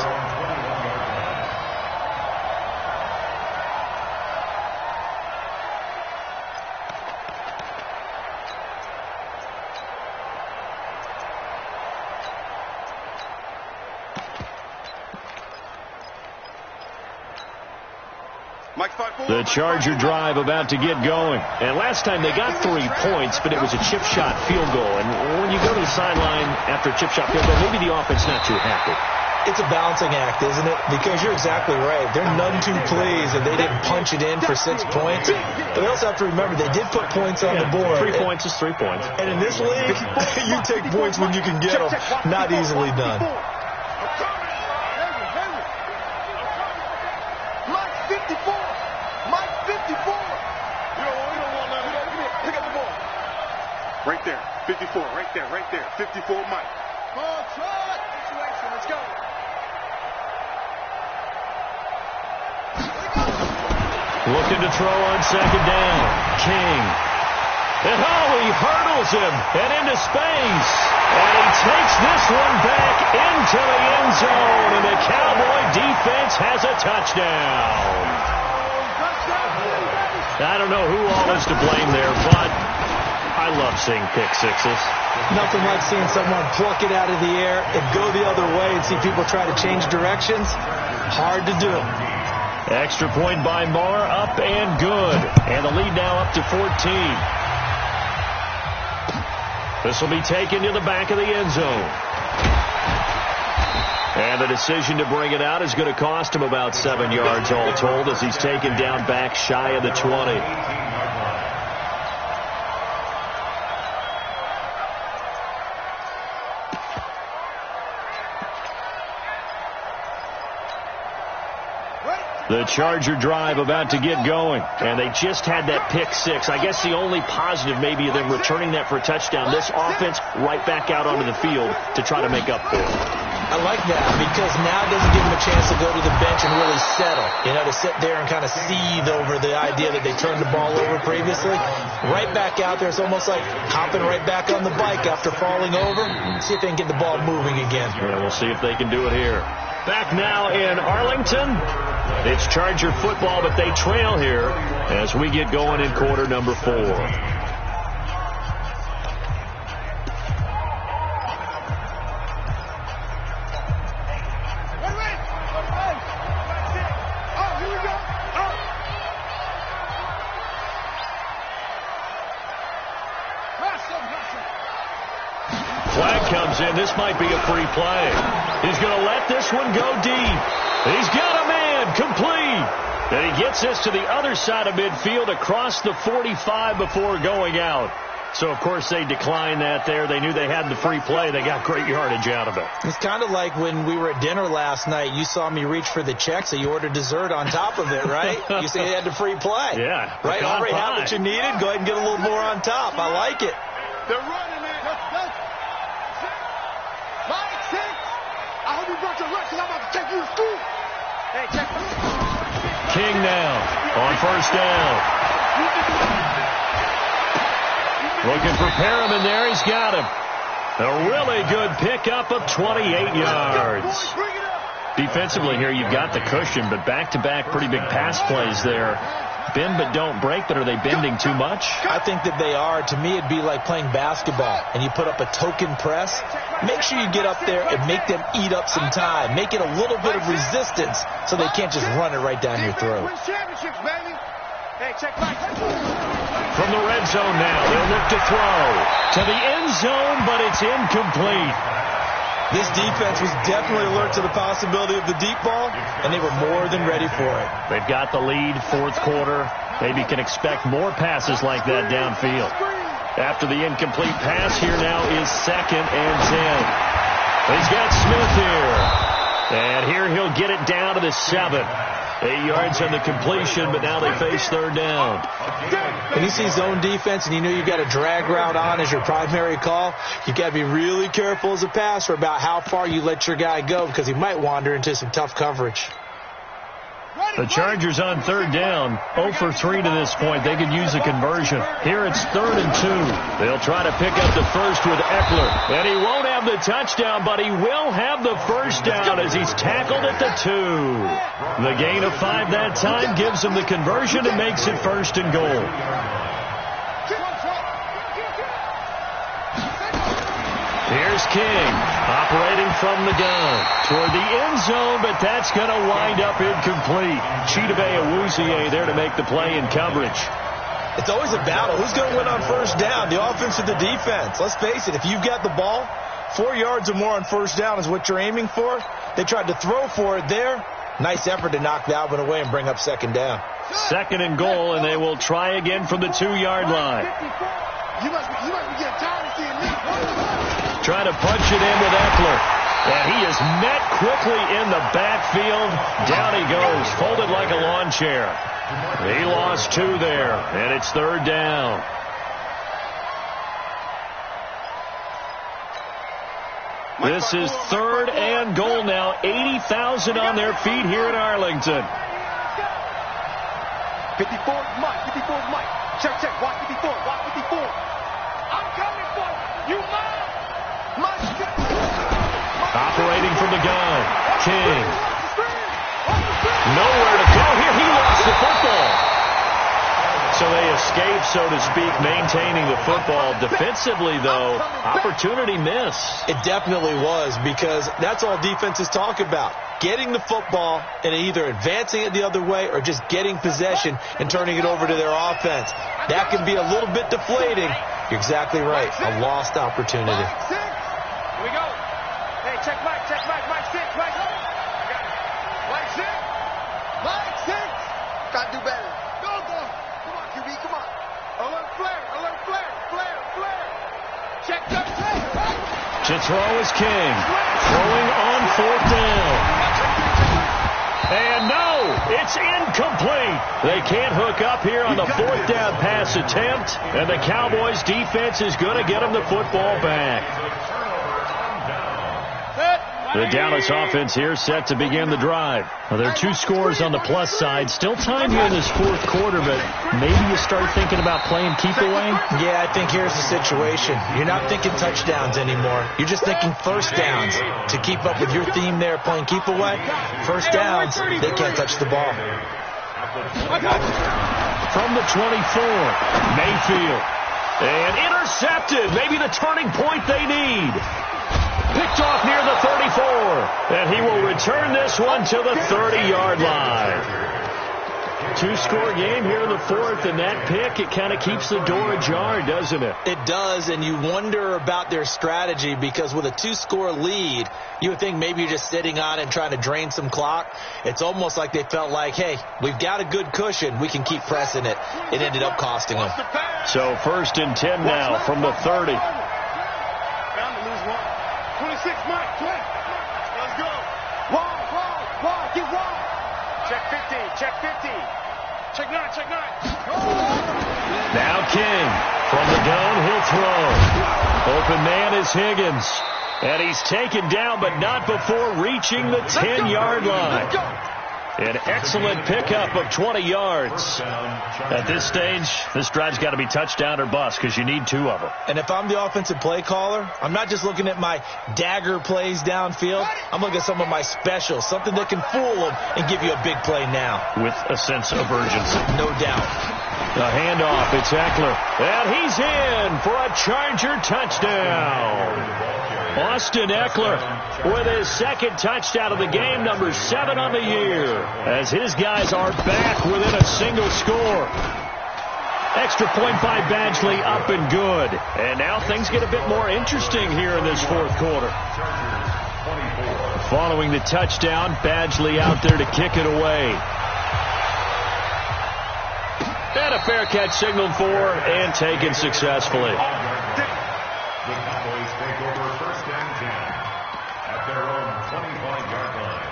The Charger drive about to get going. And last time they got 3 points, but it was a chip shot field goal. And when you go to the sideline after a chip shot field goal, maybe the offense not too happy. It's a balancing act, isn't it? Because you're exactly right. They're none too pleased and they didn't punch it in for 6 points. But they also have to remember they did put points on the board. 3 points is 3 points. And in this league, you take points when you can get them. Not easily done. Mike 54. Mike 54. We don't want that. Pick up the ball. Right there. 54. Right there. Right there. 54 Mike. Ball shot. Situation. Let's go. Looking to throw on 2nd down. King. And he hurdles him and into space. And he takes this one back into the end zone. And the Cowboy defense has a touchdown. I don't know who all is to blame there, but I love seeing pick sixes. Nothing like seeing someone pluck it out of the air and go the other way and see people try to change directions. Hard to do. Extra point by Moore, up and good. And the lead now up to 14. This will be taken to the back of the end zone. And the decision to bring it out is going to cost him about 7 yards all told as he's taken down back shy of the 20. The Charger drive about to get going. And they just had that pick six. I guess the only positive maybe of them returning that for a touchdown. This offense right back out onto the field to try to make up for it. I like that because now it doesn't give them a chance to go to the bench and really settle. You know, to sit there and kind of seethe over the idea that they turned the ball over previously. Right back out there. It's almost like hopping right back on the bike after falling over. See if they can get the ball moving again. Yeah, we'll see if they can do it here. Back now in Arlington. It's Charger football, but they trail here as we get going in quarter number 4. Flag comes in. This might be a free play. He's going to let this one go deep. He's got a man complete. And he gets this to the other side of midfield across the 45 before going out. So, of course, they declined that there. They knew they had the free play. They got great yardage out of it. It's kind of like when we were at dinner last night. You saw me reach for the check, so you ordered dessert on top of it, right? You said you had the free play. Yeah. Right? Already had what you needed. Go ahead and get a little more on top. I like it. They're running, man. Let's 5, 6. I hope you brought your lunch, because I'm about to take you to school. Hey, check. King now on 1st down. Looking for Perriman there. He's got him. A really good pickup of 28 yards. Defensively here, you've got the cushion, but back-to-back pretty big pass plays there. Bend but don't break, but are they bending too much? I think that they are. To me, it'd be like playing basketball, and you put up a token press. Make sure you get up there and make them eat up some time. Make it a little bit of resistance so they can't just run it right down your throat. From the red zone now, they'll look to throw to the end zone, but it's incomplete. This defense was definitely alert to the possibility of the deep ball, and they were more than ready for it. They've got the lead, 4th quarter. Maybe can expect more passes like that downfield. After the incomplete pass, here now is 2nd and 10. He's got Smith here. And here he'll get it down to the 7. 8 yards on the completion, but now they face 3rd down. When you see zone defense and you know you've got a drag route on as your primary call, you got to be really careful as a passer about how far you let your guy go because he might wander into some tough coverage. The Chargers on 3rd down, 0 for 3 to this point. They could use a conversion. Here it's 3rd and 2. They'll try to pick up the first with Eckler. And he won't have the touchdown, but he will have the first down as he's tackled at the 2. The gain of 5 that time gives him the conversion and makes it 1st and goal. Here's King, operating from the gun toward the end zone, but that's going to wind up incomplete. Chidobe Awuzie there to make the play in coverage. It's always a battle. Who's going to win on first down, the offense or the defense? Let's face it, if you've got the ball, 4 yards or more on first down is what you're aiming for. They tried to throw for it there. Nice effort to knock that one away and bring up second down. Second and goal, and they will try again from the 2-yard line. You must be getting tired of seeing me. Trying to punch it in with Eckler. And he is met quickly in the backfield. Down he goes, folded like a lawn chair. He lost 2 there, and it's third down. This is third and goal now. 80,000 on their feet here in Arlington. 54 Mike. 54 Mike. Check. Watch 54. Watch 54. I'm coming for you. You Mike. Operating from the gun. King. Nowhere to go here. He lost the football. So they escape, so to speak, maintaining the football. Defensively, though, opportunity miss. It definitely was, because that's all defenses talk about. Getting the football and either advancing it the other way or just getting possession and turning it over to their offense. That can be a little bit deflating. You're exactly right. A lost opportunity. Here we go. Hey, check Mike. Mike 6. Mike 6. Mike 6. Gotta do better. Go. Come on, QB. Come on. Alert flare. Check. To throw is King. Throwing on fourth down. And no, it's incomplete. They can't hook up here on the fourth down pass attempt. And the Cowboys defense is going to get them the football back. The Dallas offense here set to begin the drive. Well, there are 2 scores on the plus side. Still time here in this fourth quarter, but maybe you start thinking about playing keep away? Yeah, I think here's the situation. You're not thinking touchdowns anymore. You're just thinking first downs. To keep up with your theme there, playing keep away, first downs, they can't touch the ball. From the 24, Mayfield. And intercepted. Maybe the turning point they need. Picked off near the 34. And he will return this one to the 30-yard line. 2-score game here in the fourth, and that pick, it kind of keeps the door ajar, doesn't it? It does, and you wonder about their strategy, because with a 2-score lead, you would think maybe you're just sitting on it and trying to drain some clock. It's almost like they felt like, hey, we've got a good cushion. We can keep pressing it. It ended up costing them. So 1st and 10 now from the 30. Bound to lose 1. 26, Mike. 20. Let's go. Wall. Get wall. Check 50. Check 50. Check 9. Now King. From the gun, he'll throw. Open man is Higgins. And he's taken down, but not before reaching the 10-yard line. An excellent pickup of 20 yards. At this stage, this drive's got to be touchdown or bust, because you need 2 of them. And if I'm the offensive play caller, I'm not just looking at my dagger plays downfield. I'm looking at some of my specials, something that can fool them and give you a big play now. With a sense of urgency. No doubt. The handoff, it's Eckler. And he's in for a Charger touchdown. Austin Eckler with his second touchdown of the game, number 7 on the year, as his guys are back within a single score. Extra point by Badgley, up and good. And now things get a bit more interesting here in this fourth quarter. Following the touchdown, Badgley out there to kick it away. And a fair catch signaled for and taken successfully. The Cowboys take over 1st and 10 at their own 25-yard line.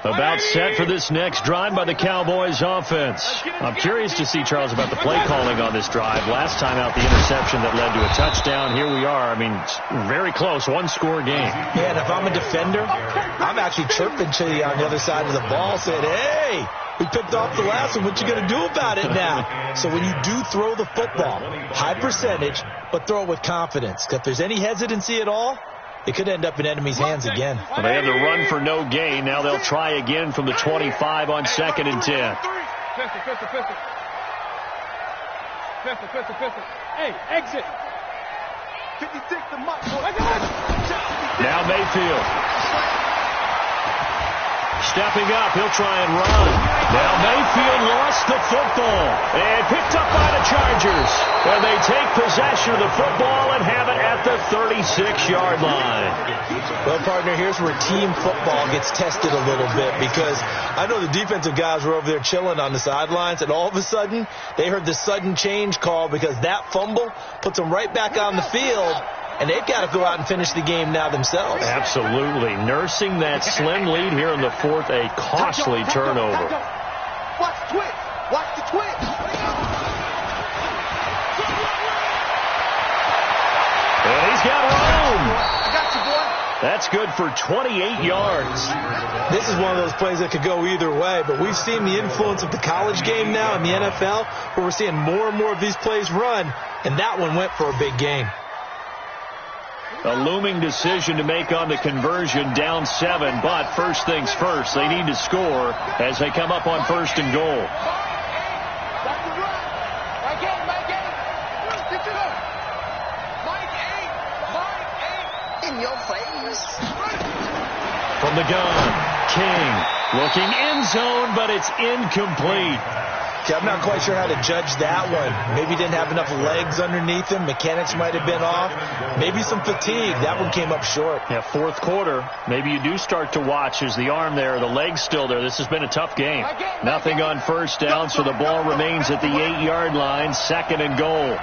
About set for this next drive by the Cowboys offense. I'm curious to see, Charles, about the play calling on this drive. Last time out, the interception that led to a touchdown. Here we are. I mean, very close, 1-score game. Yeah, and if I'm a defender, I'm actually chirping to you on the other side of the ball, saying, hey, we picked off the last one. What you going to do about it now? So when you do throw the football, high percentage, but throw it with confidence. If there's any hesitancy at all, it could end up in enemy's hands again. Well, they had the run for no gain. Now they'll try again from the 25 on 2nd and 10. Pistol. Hey, exit. 56 to Mike. Now Mayfield. Stepping up, he'll try and run. Now Mayfield lost the football and picked up by the Chargers. And they take possession of the football and have it at the 36-yard line. Well, partner, here's where team football gets tested a little bit, because I know the defensive guys were over there chilling on the sidelines, and all of a sudden they heard the sudden change call because that fumble puts them right back on the field. And they've got to go out and finish the game now themselves. Absolutely. Nursing that slim lead here in the 4th, a costly turnover. Watch the twitch. Watch the twitch. And he's got room. I got you, boy. That's good for 28 yards. This is one of those plays that could go either way, but we've seen the influence of the college game now in the NFL, where we're seeing more and more of these plays run, and that one went for a big gain. A looming decision to make on the conversion, down 7, but first things first, they need to score as they come up on 1st and goal. In your face. From the gun, King looking end zone, but it's incomplete. I'm not quite sure how to judge that one. Maybe he didn't have enough legs underneath him. Mechanics might have been off. Maybe some fatigue. That one came up short. Yeah, 4th quarter. Maybe you do start to watch as the arm there, the leg's still there. This has been a tough game. Nothing on 1st down, so the ball remains at the 8-yard line, 2nd and goal.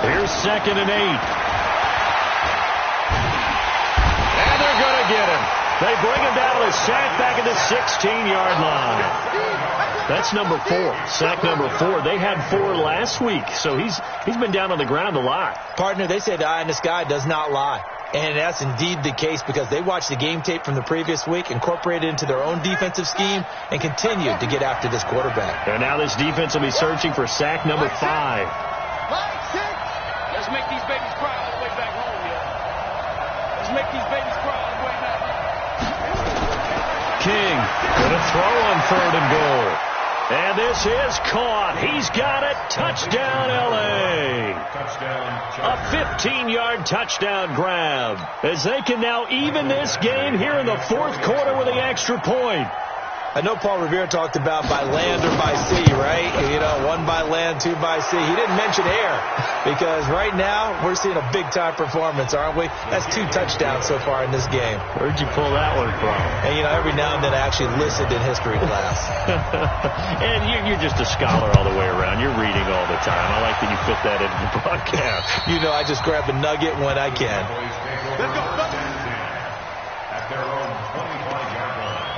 Here's 2nd and 8. And they're going to get him. They bring him down to the sack back at the 16-yard line. That's number 4. Sack number 4. They had 4 last week, so he's been down on the ground a lot. Partner, they say the eye in the sky does not lie. And that's indeed the case, because they watched the game tape from the previous week, incorporated it into their own defensive scheme, and continued to get after this quarterback. And now this defense will be searching for sack number 5. Let's make these babies cry all the way back home, yo. Let's make these babies cry all the way back home. King going to throw on 3rd and goal. And this is caught. He's got it. Touchdown, L.A. A 15-yard touchdown grab, as they can now even this game here in the 4th quarter with the extra point. I know Paul Revere talked about by land or by sea, right? You know, 1 by land, 2 by sea. He didn't mention air, because right now we're seeing a big-time performance, aren't we? That's 2 touchdowns so far in this game. Where'd you pull that one from? And, you know, every now and then I actually listened in history class. And you're just a scholar all the way around. You're reading all the time. I like that you fit that into the broadcast. You know, I just grab a nugget when I can. Let's go. At their own 25-yard line.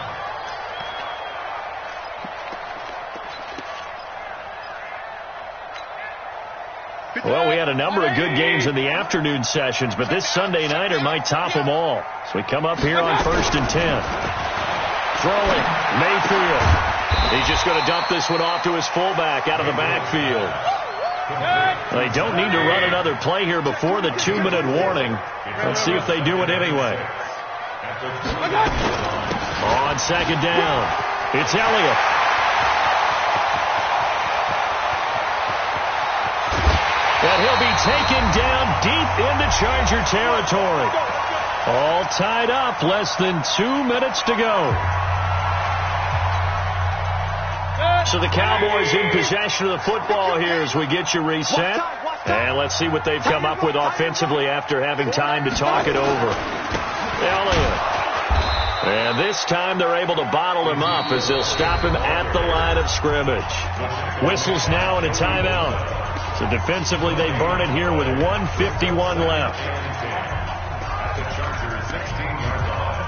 Well, we had a number of good games in the afternoon sessions, but this Sunday nighter might top them all. So we come up here on 1st and 10. Throwing, Mayfield. He's just going to dump this one off to his fullback out of the backfield. They don't need to run another play here before the 2-minute warning. Let's see if they do it anyway. On 2nd down, it's Elliott. And he'll be taken down deep into Charger territory. All tied up, less than 2 minutes to go. So the Cowboys in possession of the football here as we get you reset. And let's see what they've come up with offensively after having time to talk it over. Elliott. And this time they're able to bottle him up as they'll stop him at the line of scrimmage. Whistles now and a timeout. So defensively, they burn it here with 1:51 left. At the Chargers' 16-yard line.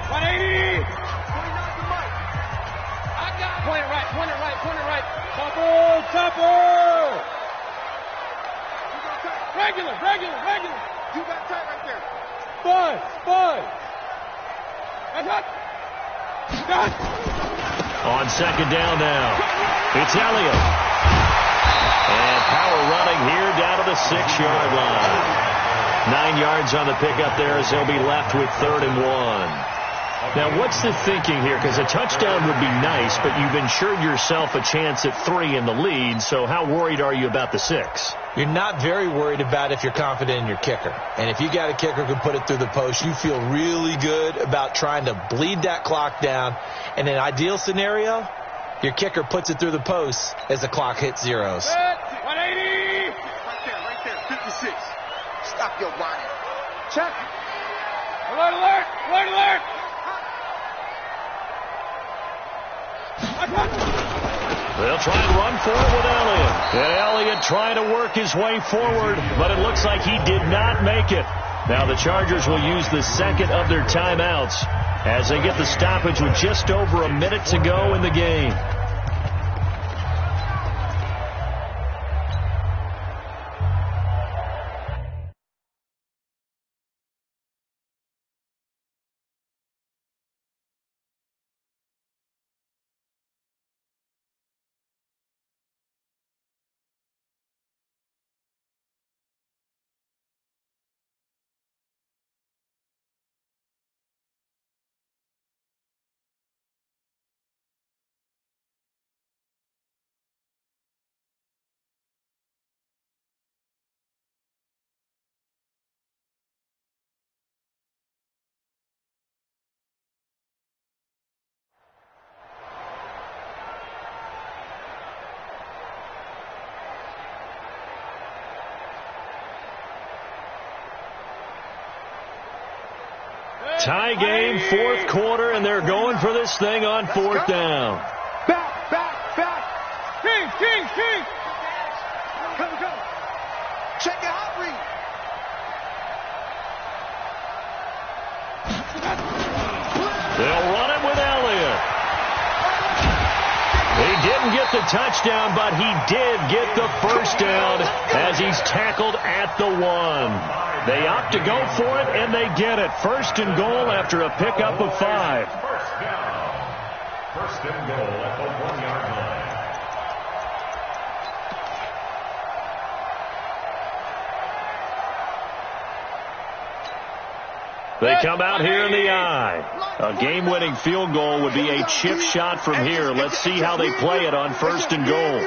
180. I got it. Point it right, point it right, point it right. Topper, Topper. Regular. You got tight right there. Five. That's hot. On second down now, it's Elliott. And power running here down to the 6-yard line. 9 yards on the pickup there as they'll be left with 3rd and 1. Now, what's the thinking here? Because a touchdown would be nice, but you've ensured yourself a chance at 3 in the lead, so how worried are you about the 6? You're not very worried about if you're confident in your kicker. And if you got a kicker who can put it through the post, you feel really good about trying to bleed that clock down. In an ideal scenario, your kicker puts it through the post as the clock hits zeros. 180. Right there. 56. Stop your whining. Check. Alert. They'll try and run for it with Elliott. And Elliott trying to work his way forward, but it looks like he did not make it. Now the Chargers will use the second of their timeouts as they get the stoppage with just over a minute to go in the game. Tie game, 4th quarter, and they're going for this thing on 4th down. Back. King. Go. Check your hot read. They'll run it with Elliott. He didn't get the touchdown, but he did get the first down as he's tackled at the 1. They opt to go for it, and they get it. 1st and goal after a pickup of 5. First down. 1st and goal at the 1-yard line. They come out here in the eye. A game-winning field goal would be a chip shot from here. Let's see how they play it on 1st and goal.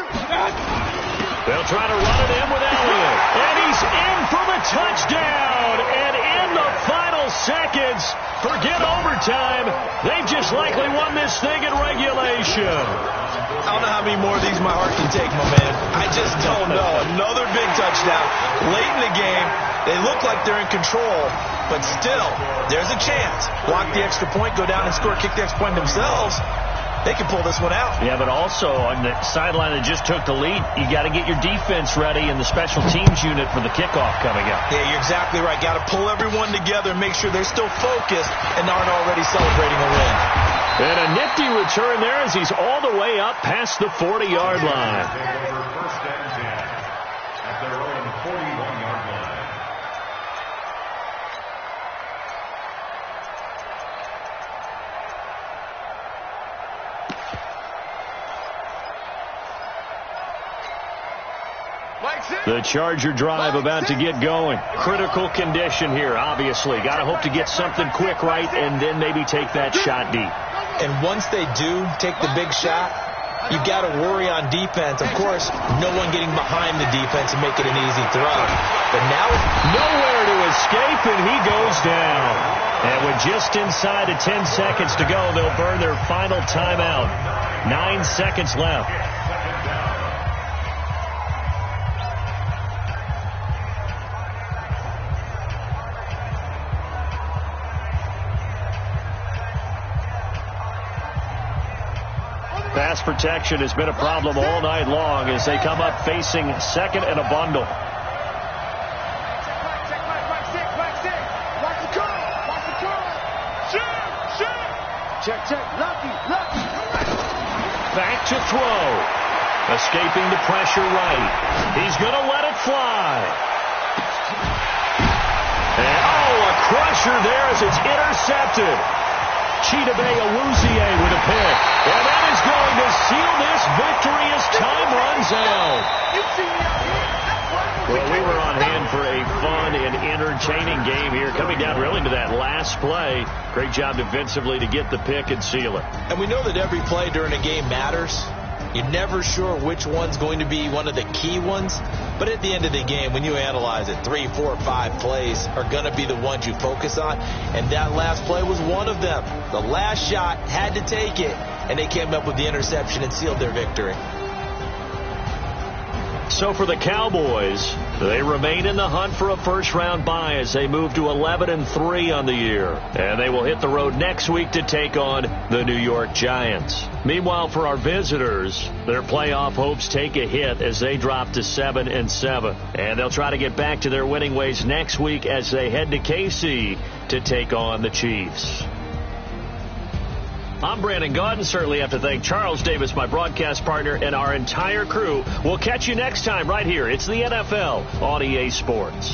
They'll try to run it in with Elliott. And he's in for the touchdown. And in the final seconds, forget overtime. They've just likely won this thing in regulation. I don't know how many more of these my heart can take, my man. I just don't know. Another big touchdown late in the game. They look like they're in control, but still, there's a chance. Block the extra point, go down and score, kick the extra point themselves. They can pull this one out. Yeah, but also on the sideline that just took the lead, you got to get your defense ready in the special teams unit for the kickoff coming up. Yeah, you're exactly right. Got to pull everyone together and make sure they're still focused and aren't already celebrating a win. And a nifty return there as he's all the way up past the 40-yard line. Take over 1st and 10 at their own 41-yard line. The Charger drive about to get going. Critical condition here, obviously. Got to hope to get something quick right and then maybe take that shot deep. And once they do take the big shot, you got to worry on defense. Of course, no one getting behind the defense and make it an easy throw. But now, nowhere to escape, and he goes down. And with just inside of 10 seconds to go, they'll burn their final timeout. 9 seconds left. Pass protection has been a problem all night long as they come up facing second and a bundle. Check. Lucky. Back to throw. Escaping the pressure right. He's going to let it fly. pressure there as it's intercepted. Chidobe Awuzie with a pick. And that is going to seal this victory as time runs out. Well, we were on hand for a fun and entertaining game here, coming down really to that last play. Great job defensively to get the pick and seal it. And we know that every play during a game matters. You're never sure which one's going to be one of the key ones. But at the end of the game, when you analyze it, 3, 4, 5 plays are going to be the ones you focus on. And that last play was one of them. The last shot had to take it, and they came up with the interception and sealed their victory. So for the Cowboys, they remain in the hunt for a first-round bye as they move to 11-3 on the year. And they will hit the road next week to take on the New York Giants. Meanwhile, for our visitors, their playoff hopes take a hit as they drop to 7-7. And they'll try to get back to their winning ways next week as they head to KC to take on the Chiefs. I'm Brandon Gaudin. Certainly have to thank Charles Davis, my broadcast partner, and our entire crew. We'll catch you next time right here. It's the NFL on EA Sports.